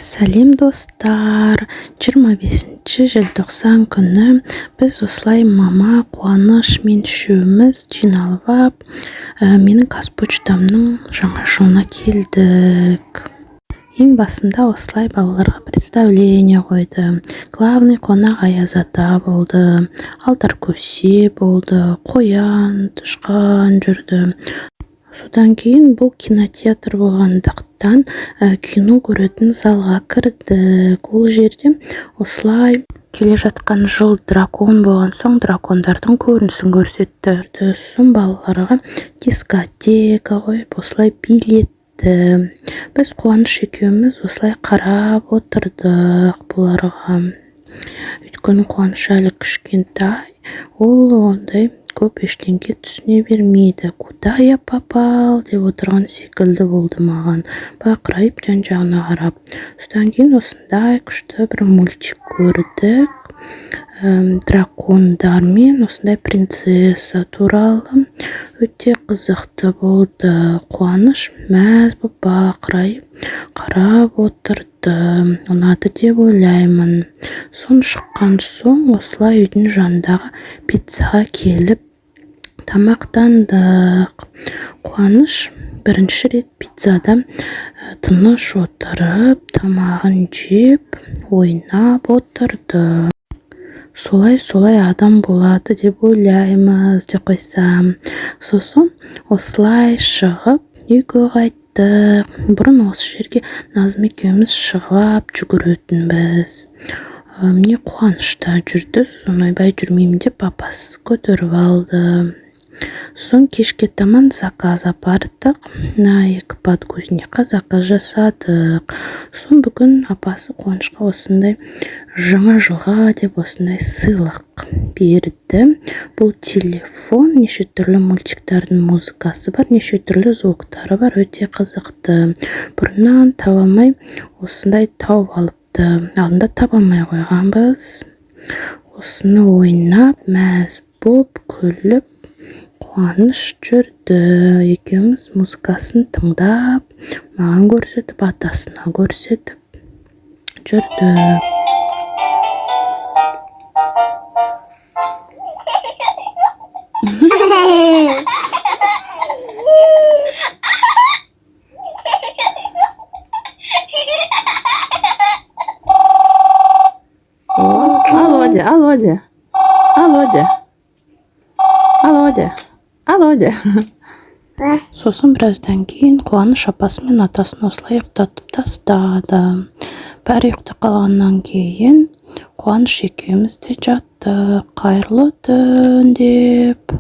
Сәлем достар, 25 желтоқсан күні біз осылай мама, Қуаныш мен үшеуміз жиналып ап, менің қазпочтамның жаңа жылына келдік. Ең басында осылай балаларға представление қойды. Главный қонақ Аяз ата болды, алдар көсе болды, қоян, тышқан жүрді. Содан кейін бұл кинотеатр болғандықтан кино көретін залға кірдік. Ол жерде осылай келе жатқан жыл дракон болған соң дракондардың көрінісін көрсетті. Сосын балаларға дискотека қойып осылай билетті. Біз Қуаныш екеуміз осылай қарап отырдық бұларға. Өйткені Қуаныш әлі кішкентай, ол ондай көп ештеңке түсіне бермейді. Куда я попал деп отырған секілді болды маған. Бақырайып жан-жағына қарап. Содан кейін осындай күшті бір мультик көрдік. Дракондар мен осындай принцесса туралы өте қызықты болды. Қуаныш мәз болып бақырайып қарап отырды. Ұнады деп ойлаймын. Сон шыққан соң осылай үйдің жанындағы пиццаға келіп тамақтандық. Қуаныш бірінші рет пиццада тыныш отырып, тамағын жеп, ойнап отырды. Солай адам болады деп ойлаймыз деп қойсам. Сосын осылай шығып, үйге қайттық. Бұрын осы жерге Назым екеуміз шығып жүгіретінбіз. Міне Қуаныш та жүрді, сосын ойбай жүрмеймін деп папасы көтеріп алды. Соң кешке таман заказ апардық. На 2 подгузникқа заказ жасадық. Соң бүгін апасы Қуанышқа осындай жаңа жылға деп осындай сыйлық берді. Бұл телефон, неше түрлі мультиктердің музыкасы бар, неше түрлі звуктары бар, өте қызықты. Бұрыннан таба алмай осындай тауып алыпты. Алдында таба алмай қойғанбыз. Осыны ойнап, мәз боп, күліп, Қуаныш жүрді. Екеуміз музыкасын тыңдап, маған көрсетіп, атасына көрсетіп жүрді. Алло. Сосын біраздан кейін Қуаныш апасы мен атасын осылай ұйықтатып тастады. Бәрі ұйықтап қалғаннан кейін Қуаныш екеуміз де жаттық. Қайырлы түн деп.